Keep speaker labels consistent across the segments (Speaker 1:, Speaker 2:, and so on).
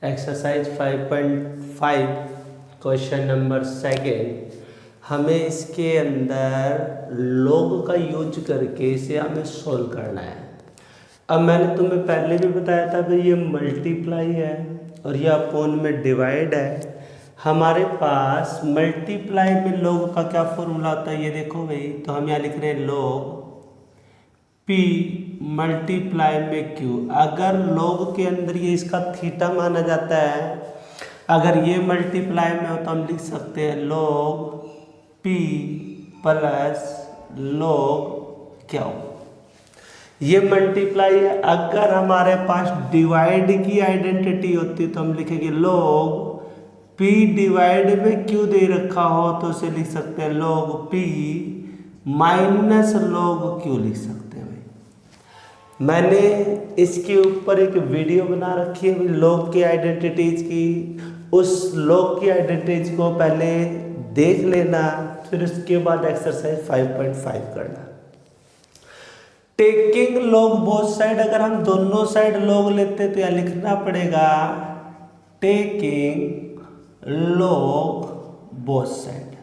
Speaker 1: Exercise 5.5 question number second. हमें इसके अंदर लॉग का यूज करके इसे हमें सोल्व करना है। अब मैंने तुम्हें पहले भी बताया था कि ये मल्टीप्लाई है और ये अपॉन में डिवाइड है। हमारे पास मल्टीप्लाई में लॉग का क्या फॉर्मूला होता है ये देखो भाई। तो हम यहाँ लिख रहे हैं लॉग P मल्टीप्लाई में Q। अगर लॉग के अंदर ये इसका थीटा माना जाता है, अगर ये मल्टीप्लाई में हो तो हम लिख सकते हैं log P plus log Q। ये मल्टीप्लाई है। अगर हमारे पास डिवाइड की आइडेंटिटी होती तो हम लिखेंगे लॉग P डिवाइड में Q दे रखा हो तो उसे लिख सकते हैं log P minus log Q लिख सकते हैं। मैंने इसके ऊपर एक वीडियो बना रखी है लॉग की आइडेंटिटीज की। उस लॉग की आइडेंटिटीज को पहले देख लेना, फिर उसके बाद एक्सरसाइज 5.5 करना। टेकिंग लॉग बोथ साइड, अगर हम दोनों साइड लॉग लेते तो यहाँ लिखना पड़ेगा टेकिंग लॉग बोथ साइड।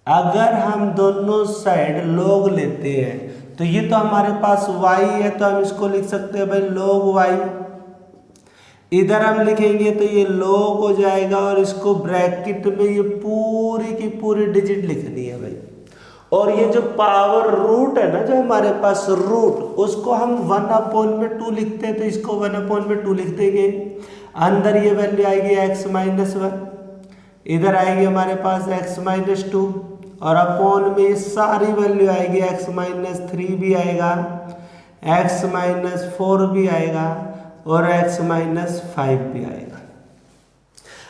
Speaker 1: अगर हम दोनों साइड लॉग लेते हैं तो ये तो हमारे पास y है तो हम इसको लिख सकते हैं भाई log y। इधर हम लिखेंगे तो ये log हो जाएगा और इसको ब्रैकेट में ये पूरी की पूरी डिजिट लिखनी है भाई। और ये जो पावर रूट है ना, जो हमारे पास रूट, उसको हम 1/2 लिखते हैं तो इसको 1/2 लिख देंगे। अंदर ये वैल्यू आएगी x-1, इधर आएगी हमारे पास x-2 और अपॉन में ये सारी वैल्यू आएगी x-3 भी आएगा, x-4 भी आएगा और x-5 भी आएगा।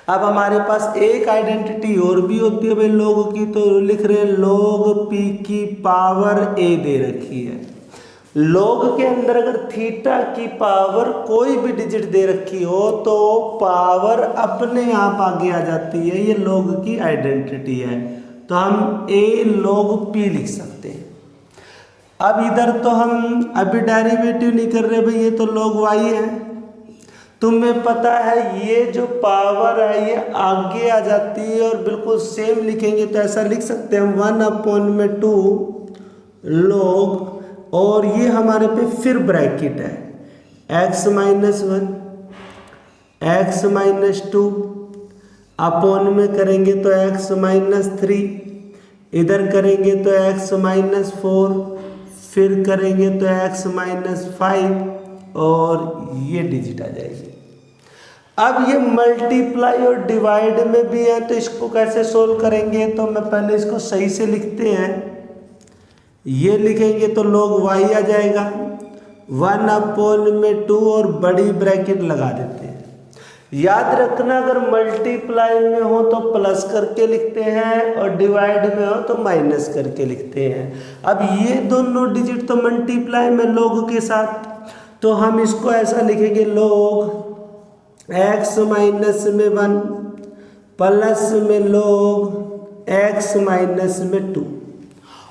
Speaker 1: अब हमारे पास एक आइडेंटिटी और भी होती है भाई लॉग की, तो लिख रहे हैं लॉग p की पावर a दे रखी है। लॉग के अंदर अगर थीटा की पावर कोई भी डिजिट दे रखी हो तो पावर अपने आप आगे आ जाती है। ये लॉग की आइडेंटिटी है तो हम a log p लिख सकते हैं। अब इधर तो हम अभी डेरिवेटिव नहीं कर रहे भाई, ये तो log y है। तुम्हें पता है ये जो पावर है ये आगे आ जाती है और बिल्कुल सेम लिखेंगे तो ऐसा लिख सकते हैं हम 1/2 log, और ये हमारे पे फिर ब्रैकेट है x-1 x-2 अपॉन में करेंगे तो x-3, इधर करेंगे तो x-4, फिर करेंगे तो x-5 और ये डिजिट आ जाएगी। अब ये मल्टीप्लाई और डिवाइड में भी है तो इसको कैसे सोल्व करेंगे, तो मैं पहले इसको सही से लिखते हैं। ये लिखेंगे तो log y आ जाएगा 1/2 और बड़ी ब्रैकेट लगा देते हैं। याद रखना अगर मल्टीप्लाई में हो तो प्लस करके लिखते हैं और डिवाइड में हो तो माइनस करके लिखते हैं। अब ये दोनों डिजिट तो मल्टीप्लाई में log के साथ, तो हम इसको ऐसा लिखेंगे log x-1 प्लस में log x-2।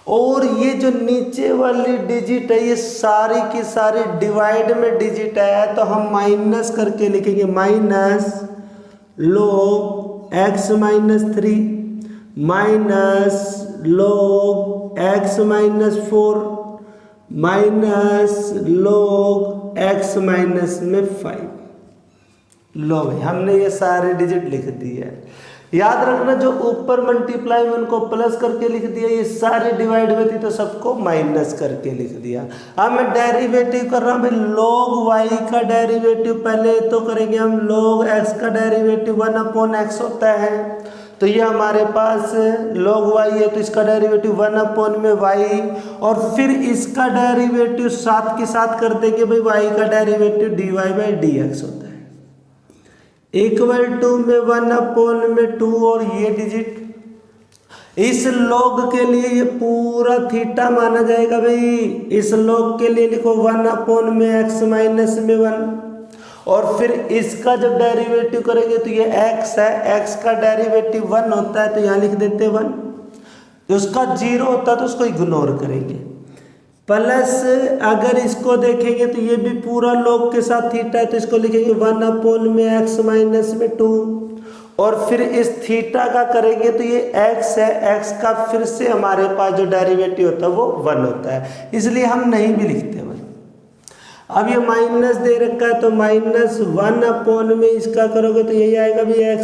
Speaker 1: और ये जो नीचे वाली डिजिट है ये सारी की सारी डिवाइड में डिजिट है तो हम माइनस करके लिखेंगे minus log x-3 minus log x-4 minus log x-5। लो भाई हमने ये सारे डिजिट लिख दी है। याद रखना जो ऊपर मल्टीप्लाई में उनको प्लस करके लिख दिया, ये सारे डिवाइड में थी तो सबको माइनस करके लिख दिया। अब मैं डेरिवेटिव कर रहा हूँ भाई log y का डेरिवेटिव पहले तो करेंगे हम log x का डेरिवेटिव 1/x होता है तो ये हमारे पास log y है तो इसका डेरिवेटिव 1/y और फिर इसका डेरिवेटिव साथ के साथ कर देंगे भाई y का डेरिवेटिव dy/dx होता है इक्वल टू में 1/2 और ये डिजिट। इस log के लिए ये पूरा थीटा माना जाएगा भाई। इस log के लिए लिखो 1/x-1 और फिर इसका जब डेरिवेटिव करेंगे तो ये x है, x का डेरिवेटिव 1 होता है तो यहाँ लिख देते 1। उसका 0 होता है तो उसको इग्नोर करेंगे। प्लस अगर इसको देखेंगे तो ये भी पूरा log के साथ थीटा है, तो इसको लिखेंगे 1/x माइनस में 2, और फिर इस थीटा का करेंगे तो ये x है, x का फिर से हमारे पास जो डेरिवेटिव होता है वो 1 होता है, इसलिए हम नहीं भी लिखते हैं। अब ये माइनस दे रखा है तो -1 में इसका करोगे तो यही आएगा भी x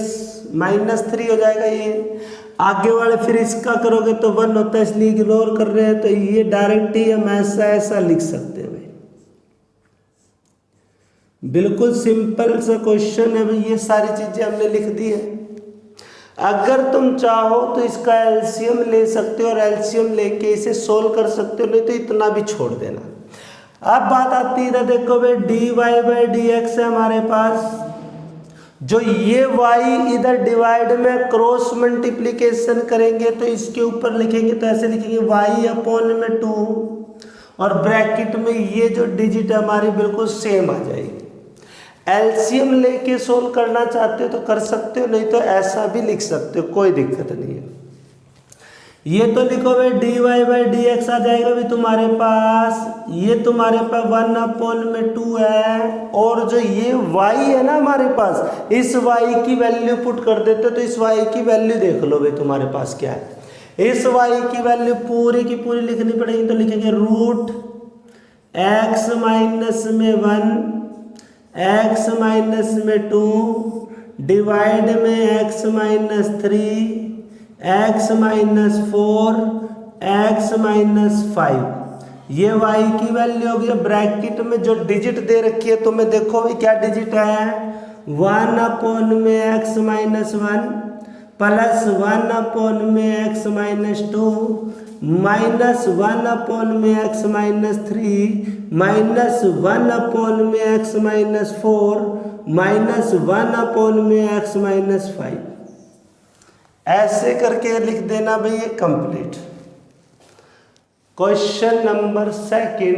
Speaker 1: -3 हो जाएगा। ये आगे वाले फिर इसका करोगे तो 1 होता है, इसलिए इग्नोर कर रहे हैं, तो ये डायरेक्ट ही हम ऐसा लिख सकते हैं भाई। बिल्कुल सिंपल सा क्वेश्चन है भाई, ये सारी चीजें हमने लिख दी है। अगर तुम चाहो तो इसका एलसीएम ले सकते हो और एलसीएम लेके इसे सोल्व कर सकते हो, नहीं तो इतना भी छोड़ देना। अब बात आती है, देखो भाई dy/dx है हमारे पास, जो ये y इधर डिवाइड में क्रॉस मल्टीप्लिकेशन करेंगे तो इसके ऊपर लिखेंगे तो ऐसे लिखेंगे y/2, और ब्रैकेट में ये जो डिजिट हमारी बिल्कुल सेम आ जाएगी। एलसीएम लेके सोल्व करना चाहते हो तो कर सकते हो, नहीं तो ऐसा भी लिख सकते हो, कोई दिक्कत नहीं है। ये तो लिखो भाई dy/dx आ जाएगा भी तुम्हारे पास, ये तुम्हारे पास 1/2 है, और जो ये y है ना हमारे पास, इस y की वैल्यू पुट कर देते हो तो इस y की वैल्यू देख लो भाई तुम्हारे पास क्या है। इस y की वैल्यू पूरी की पूरी लिखनी पड़ेगी, तो लिखेंगे √x - 1 x - 2 डिवाइड में x - 3 x - 4 x - 5, ये y की वैल्यू होगी। ब्रैकेट में जो डिजिट दे रखी है तुम्हें देखो भाई क्या डिजिट है, 1/x - 1 plus 1/x - 2 minus 1/x - 3 minus 1/x - 4 minus 1/x - 5, ऐसे करके लिख देना भाई, ये complete. Question number 2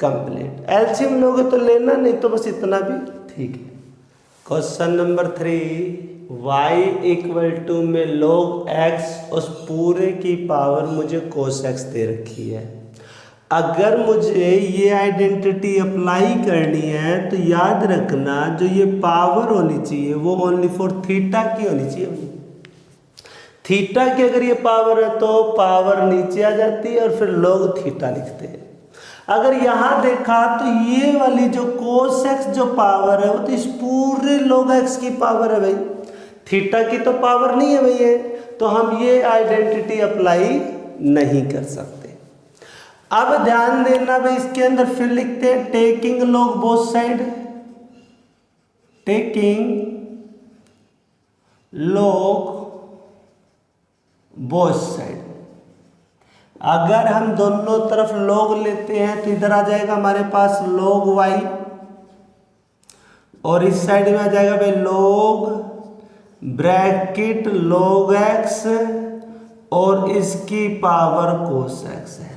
Speaker 1: complete. LCM लोगे तो लेना, नहीं तो बस इतना भी ठीक है। क्वेश्चन नंबर 3, y = में log x उस पूरे की पावर मुझे cos x दे रखी है। अगर मुझे ये आइडेंटिटी अप्लाई करनी है तो याद रखना जो ये पावर होनी चाहिए वो ओनली फॉर थीटा की होनी चाहिए। थीटा की अगर ये पावर है तो पावर नीचे आ जाती है और फिर log थीटा लिखते हैं। अगर यहाँ देखा तो ये वाली जो cos x जो पावर है वो तो इस पूरे log x की पावर है भाई, थीटा की तो पावर नहीं है भाई ये, तो हम ये आइडेंटिटी अप्लाई नहीं कर सकते। अब ध्यान देना भाई, इसके अंदर फिर लिखते हैं taking log both side, taking log both side. अगर हम दोनों तरफ log लेते हैं तो इधर आ जाएगा हमारे पास log y, और इस साइड में आ जाएगा भाई log ब्रैकेट log x और इसकी पावर cos x है।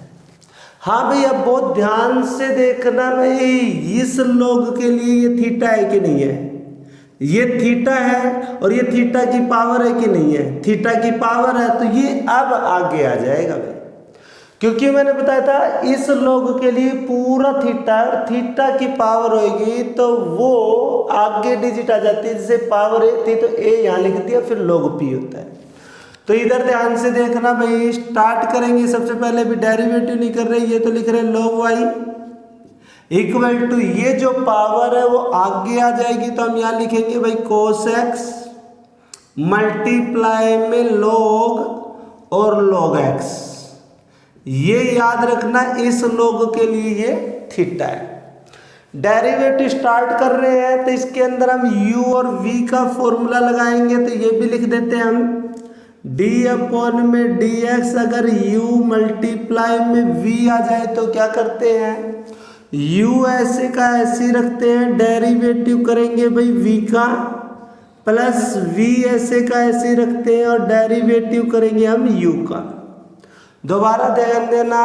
Speaker 1: हाँ भाई, अब बहुत ध्यान से देखना भाई, इस log के लिए ये थीटा है कि नहीं है, ये थीटा है और ये थीटा की पावर है कि नहीं है, थीटा की पावर है तो ये अब आगे आ जाएगा भाई, क्योंकि मैंने बताया था इस log के लिए पूरा थीटा और थीटा की पावर होगी तो वो आगे डिजिट आ जाती है। जैसे पावर a थी तो a यहाँ लिख दिया, फिर log p होता है। तो इधर ध्यान से देखना भाई, स्टार्ट करेंगे सबसे पहले भी डेरिवेटिव नहीं कर रहे, ये तो लिख रहे हैं log y इक्वल टू ये जो पावर है वो आगे आ जाएगी तो हम यहाँ लिखेंगे भाई cos x मल्टीप्लाई में log और log x। ये याद रखना इस log के लिए ये थीटा है। डेरिवेटिव स्टार्ट कर रहे हैं तो इसके अंदर हम u और v का फॉर्मूला लगाएंगे, तो ये भी लिख देते हैं हम d/dx। अगर u मल्टीप्लाई में v आ जाए तो क्या करते हैं, u ऐसे का ऐसे रखते हैं, डेरिवेटिव करेंगे भाई v का, प्लस v ऐसे का ऐसे रखते हैं और डेरिवेटिव करेंगे हम u का। दोबारा ध्यान देना,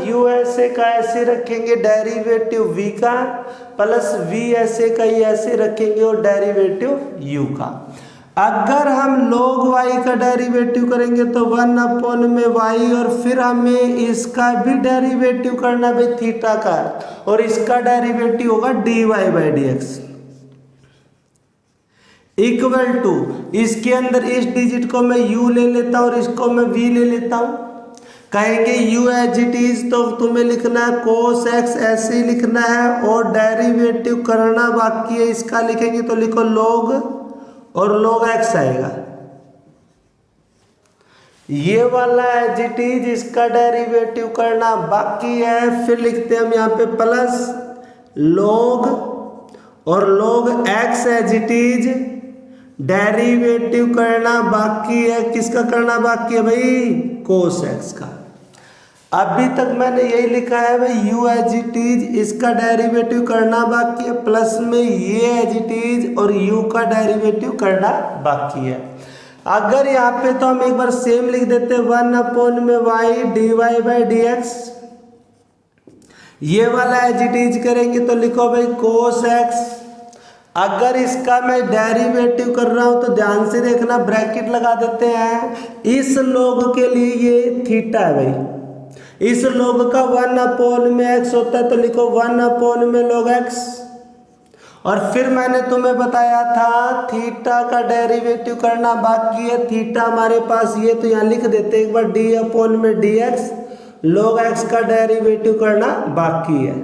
Speaker 1: u ऐसे का ऐसे रखेंगे, डेरिवेटिव v का, प्लस v ऐसे का ही ऐसे रखेंगे और डेरिवेटिव u का। अगर हम log y का डेरिवेटिव करेंगे तो 1 में y, और फिर हमें इसका भी डेरिवेटिव करना भाई थीटा का, और इसका डेरिवेटिव होगा dy/dx इक्वल टू, इसके अंदर इस डिजिट को मैं u ले लेता हूँ और इसको मैं v ले लेता हूँ। कहेंगे u एज इट इज, तो तुम्हें लिखना है cos x ऐसे ही लिखना है, और डेरिवेटिव करना बाकी है, इसका लिखेंगे तो लिखो log, और log x आएगा। ये वाला एज इट इज, इसका डेरिवेटिव करना बाकी है, फिर लिखते हैं हम यहाँ पे प्लस log, और log x as it is derivative करना बाकी है। किसका करना बाकी है भाई? cos x का। अभी तक मैंने यही लिखा है भाई u एज इट इज, इसका डेरिवेटिव करना बाकी है, प्लस में ये एज इट इज और u का डेरिवेटिव करना बाकी है। अगर यहाँ पे तो हम एक बार सेम लिख देते हैं 1 में y dy/dx, ये वाला एज इट इज करेंगे तो लिखो भाई cos x। अगर इसका मैं डेरिवेटिव कर रहा हूं तो ध्यान से देखना, ब्रैकेट लगा देते हैं। इस log के लिए ये थीटा है भाई, इस log का 1 में x होता है तो लिखो 1 में log x। और फिर मैंने तुम्हें बताया था थीटा का डेरिवेटिव करना बाकी है, थीटा हमारे पास ये, तो यहाँ लिख देते एक बार d में dx, log x का डेरिवेटिव करना बाकी है।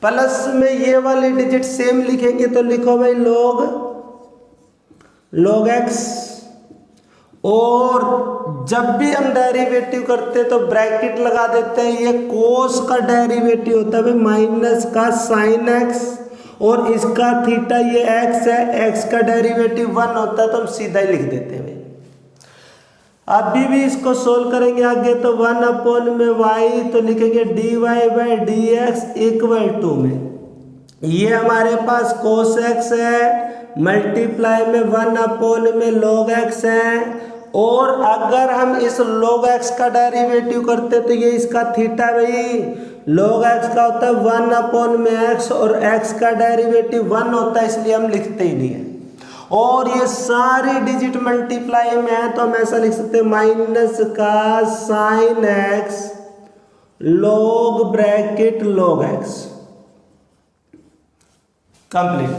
Speaker 1: प्लस में ये वाली डिजिट सेम लिखेंगे तो लिखो भाई log x, और जब भी हम डेरिवेटिव करते हैं तो ब्रैकेट लगा देते हैं। ये cos का डेरिवेटिव होता है भाई माइनस का sin x, और इसका थीटा ये x है, x का डेरिवेटिव 1 होता है तो हम सीधा ही लिख देते हैं भाई। अभी भी इसको सोल्व करेंगे आगे, तो 1 में y तो लिखेंगे dy/dx इक्वल टू में ये हमारे पास cos x है, मल्टीप्लाई में 1 में log x है, और अगर हम इस log x का डेरिवेटिव करते तो ये इसका थीटा भाई, log x का होता है 1 में x, और x का डेरिवेटिव 1 होता है, इसलिए हम लिखते ही नहीं है। और ये सारी डिजिट मल्टीप्लाई में है तो हम ऐसा लिख सकते हैं माइनस का sin x log bracket log x complete.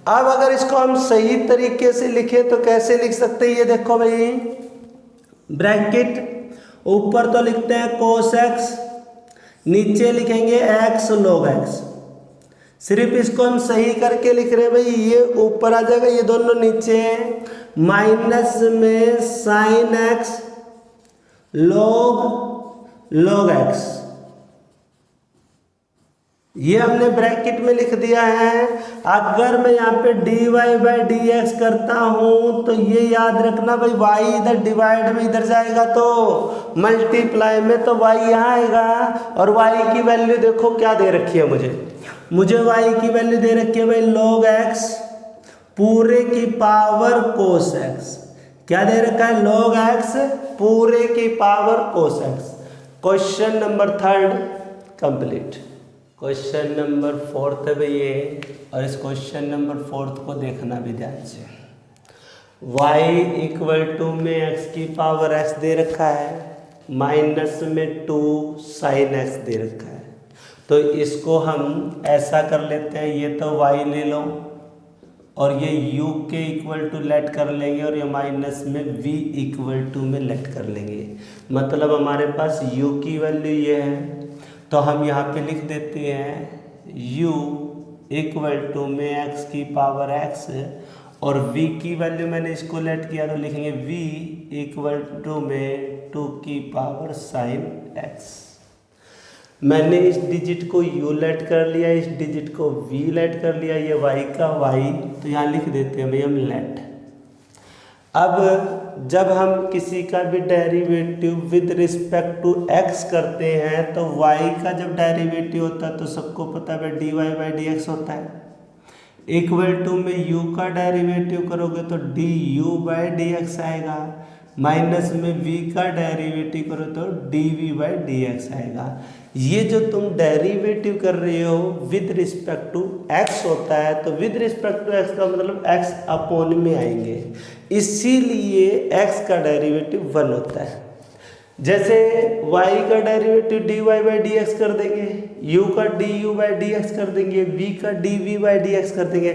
Speaker 1: अब अगर इसको हम सही तरीके से लिखे तो कैसे लिख सकते हैं? ये देखो भाई, ब्रैकेट ऊपर तो लिखते हैं cos x, नीचे लिखेंगे x log x। सिर्फ इसको हम सही करके लिख रहे हैं भाई, ये ऊपर आ जाएगा, ये दोनों नीचे हैं, माइनस में sin x log x, ये हमने ब्रैकेट में लिख दिया है। अगर मैं यहाँ पे dy/dx करता हूँ तो ये याद रखना भाई, y इधर डिवाइड में इधर जाएगा तो मल्टीप्लाई में, तो y यहाँ आएगा, और y की वैल्यू देखो क्या दे रखी है मुझे y की वैल्यू दे रखी है भाई log x पूरे की पावर cos x। क्या दे रखा है? log x पूरे की power cos x। Question number 3 complete. Question number 4 है भाई ये, और इस क्वेश्चन नंबर 4 को देखना भी ध्यान से। y इक्वल टू में x की पावर x दे रखा है, माइनस में 2 sin x दे रखा है, तो इसको हम ऐसा कर लेते हैं, ये तो y ले लो और ये u के इक्वल टू लेट कर लेंगे, और ये माइनस में v इक्वल टू में लेट कर लेंगे। मतलब हमारे पास u की वैल्यू ये है, तो हम यहाँ पे लिख देते हैं u इक्वल टू में x की पावर x, और v की वैल्यू मैंने इसको लेट किया तो लिखेंगे v इक्वल टू में 2 की पावर sin x। मैंने इस डिजिट को u लेट कर लिया, इस डिजिट को v लेट कर लिया, ये y का y, तो यहाँ लिख देते हैं भाई हम लेट। अब जब हम किसी का भी derivative with respect to x करते हैं तो y का जब डेरिवेटिव होता है तो सबको पता है dy/dx होता है, इक्वल टू में u का डेरिवेटिव करोगे तो du/dx आएगा, माइनस में v का डेरिवेटिव करो तो dv/dx आएगा। ये जो तुम डेरिवेटिव कर रहे हो विद रिस्पेक्ट टू x होता है, तो विद रिस्पेक्ट टू x का मतलब x अपॉन में आएंगे, इसीलिए x का डेरिवेटिव 1 होता है। जैसे y का डेरिवेटिव dy/dx कर देंगे, u का du/dx कर देंगे, v का dv/dx कर देंगे,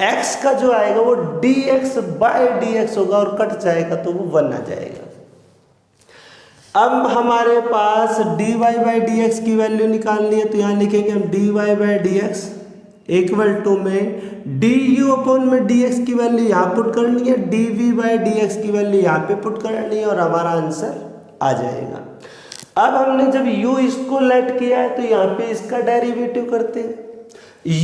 Speaker 1: x का जो आएगा वो dx/dx होगा और कट जाएगा तो वो 1 आ जाएगा। अब हमारे पास dy/dx की वैल्यू निकालनी है, तो यहाँ लिखेंगे हम dy/dx इक्वल टू में du अपॉन में dx की वैल्यू यहाँ पुट करनी है, dv/dx की वैल्यू यहाँ पे पुट करनी है और हमारा आंसर आ जाएगा। अब हमने जब u इसको लेट किया है तो यहाँ पे इसका डेरिवेटिव करते हैं।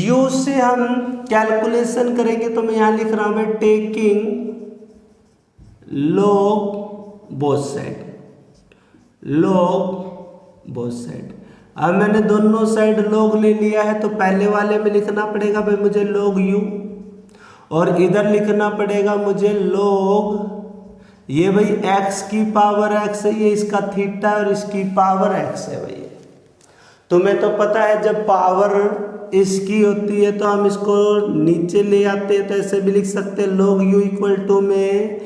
Speaker 1: u से हम कैलकुलेशन करेंगे तो मैं यहाँ लिख रहा हूँ taking log both side, log both side. अब मैंने दोनों साइड log ले लिया है तो पहले वाले में लिखना पड़ेगा भाई मुझे log u, और इधर लिखना पड़ेगा मुझे log, ये भाई x की पावर x है, ये इसका थीटा और इसकी पावर x है भाई। तुम्हें तो पता है जब पावर इसकी होती है तो हम इसको नीचे ले आते हैं, तो ऐसे भी लिख सकते हैं log u इक्वल टू में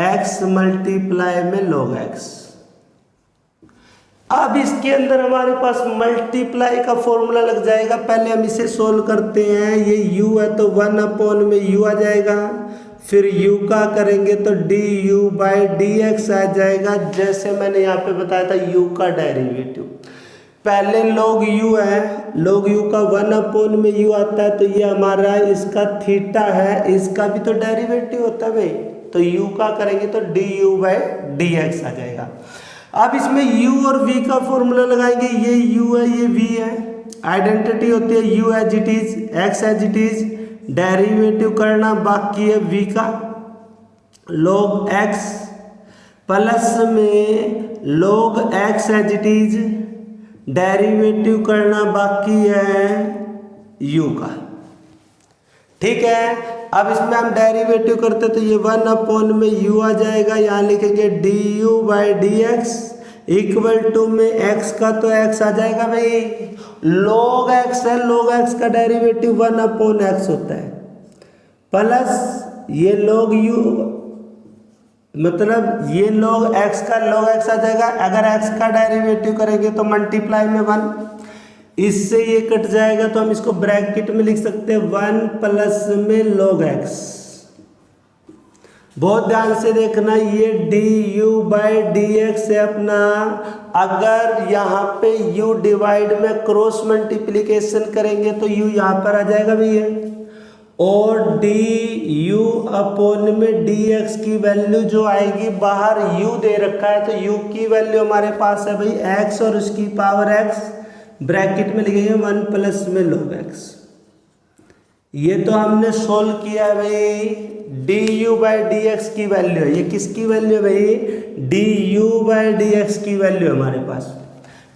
Speaker 1: x मल्टीप्लाई में log x। अब इसके अंदर हमारे पास मल्टीप्लाई का फॉर्मूला लग जाएगा, पहले हम इसे सोल्व करते हैं। ये u है तो 1 अपॉन में u आ जाएगा, फिर u का करेंगे तो du/dx आ जाएगा। जैसे मैंने यहाँ पे बताया था u का डेरिवेटिव, पहले log u है, log u का 1 अपॉन में u आता है, तो ये हमारा इसका थीटा है, इसका भी तो डेरिवेटिव होता है भाई, तो u का करेंगे तो du/dx आ जाएगा। अब इसमें u और v का फॉर्मूला लगाएंगे, ये u है ये v है, आइडेंटिटी होती है u as it is x as it is, derivative करना बाकी है v का log x प्लस में log x as it is, derivative करना बाकी है u का। ठीक है, अब इसमें हम डेरिवेटिव करते तो ये 1 अपॉन में u आ जाएगा, यहाँ लिखेंगे du/dx इक्वल टू में x का तो x आ जाएगा भाई, log x है, log x का डेरिवेटिव 1 अपॉन x होता है, प्लस ये log u मतलब ये log x का log x आ जाएगा। अगर x का डेरिवेटिव करेंगे तो मल्टीप्लाई में 1, इससे ये कट जाएगा तो हम इसको ब्रैकेट में लिख सकते हैं 1 प्लस में log x। बहुत ध्यान से देखना, ये du/dx है अपना, अगर यहाँ पे u डिवाइड में क्रॉस मल्टीप्लिकेशन करेंगे तो u यहाँ पर आ जाएगा भैया, और du अपॉन में dx की वैल्यू जो आएगी, बाहर u दे रखा है तो u की वैल्यू हमारे पास है भाई x और उसकी पावर x, ब्रैकेट में लिखेंगे 1 प्लस में log x। ये तो हमने सोल्व किया है भाई, du/dx की वैल्यू है, ये किसकी वैल्यू है भाई, du/dx की वैल्यू हमारे पास।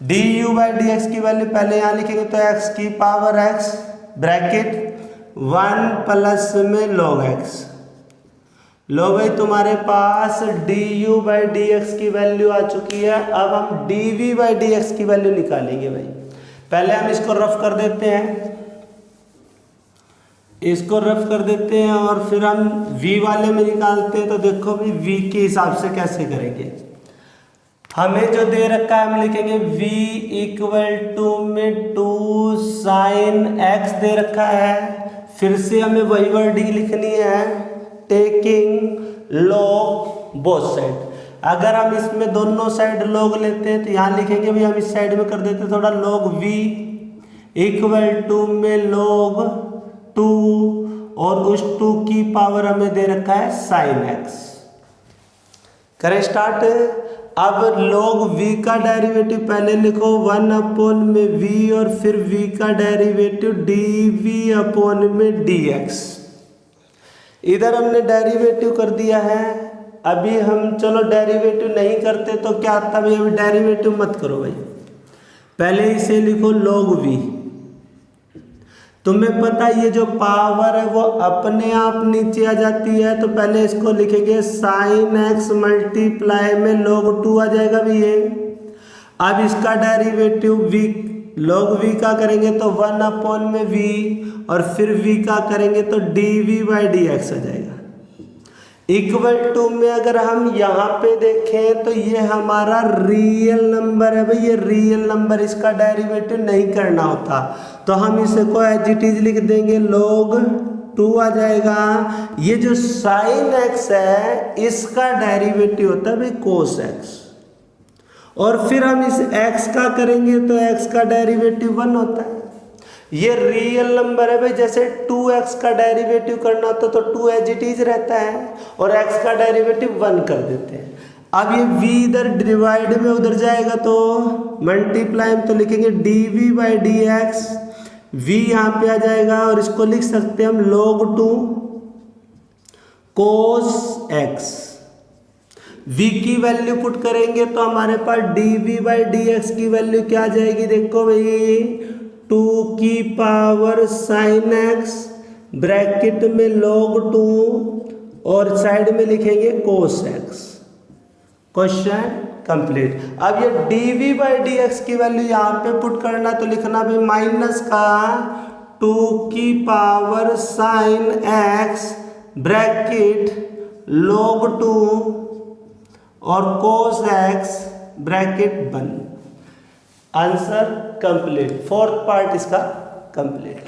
Speaker 1: du/dx की वैल्यू पहले यहाँ लिखेंगे तो x की पावर x ब्रैकेट 1 प्लस में log x। लो भाई तुम्हारे पास du/dx की वैल्यू आ चुकी है। अब हम dv/dx की वैल्यू निकालेंगे भाई। पहले हम इसको रफ कर देते हैं, इसको रफ कर देते हैं और फिर हम v वाले में निकालते हैं। तो देखो भाई v के हिसाब से कैसे करेंगे। हमें जो दे रखा है हम लिखेंगे v इक्वल टू में 2 sin x दे रखा है। फिर से हमें वही वर्डिंग लिखनी है, टेकिंग log बोथ साइड। अगर हम इसमें दोनों साइड log लेते हैं तो यहाँ लिखेंगे भाई, हम इस साइड में कर देते हैं थोड़ा log v इक्वल टू में log 2 और उस 2 की पावर हमें दे रखा है sin x। करें स्टार्ट। अब log v का डेरिवेटिव पहले लिखो 1 अपॉन में v और फिर v का डेरिवेटिव dv अपॉन में dx। इधर हमने डेरिवेटिव कर दिया है। अभी हम चलो डेरिवेटिव नहीं करते तो क्या आता भाई, अभी डेरिवेटिव मत करो भाई, पहले इसे लिखो log v। तुम्हें पता है ये जो पावर है वो अपने आप नीचे आ जाती है, तो पहले इसको लिखेंगे साइन एक्स मल्टीप्लाई में log 2 आ जाएगा भी ये। अब इसका डेरिवेटिव v log v का करेंगे तो 1 में v, और फिर v का करेंगे तो dv/dx आ जाएगा। इक्वल टू में अगर हम यहाँ पे देखें तो ये हमारा रियल नंबर है भाई, ये रियल नंबर, इसका डेरिवेटिव नहीं करना होता, तो हम इसे को एज इट इज लिख देंगे, log 2 आ जाएगा। ये जो साइन x है इसका डेरिवेटिव होता है भाई cos x, और फिर हम इस x का करेंगे तो x का डेरिवेटिव 1 होता है। ये रियल नंबर है भाई, जैसे 2x का डेरिवेटिव करना होता तो 2 एज इट इज रहता है, और x का डेरिवेटिव 1 कर देते हैं। अब ये v इधर डिवाइड में उधर जाएगा तो मल्टीप्लाई में तो लिखेंगे dv/dx, v यहाँ पे आ जाएगा, और इसको लिख सकते हैं हम log 2 cos x। v की वैल्यू पुट करेंगे तो हमारे पास dv/dx की वैल्यू क्या आ जाएगी, देखो भाई 2 की पावर साइन x ब्रैकेट में log 2 और साइड में लिखेंगे cos x। Question complete. अब ये dv/dx की वैल्यू यहाँ पे पुट करना तो लिखना भी माइनस का 2 की power sine x bracket log 2 और cos x bracket 1। Answer complete, fourth part इसका कंप्लीट।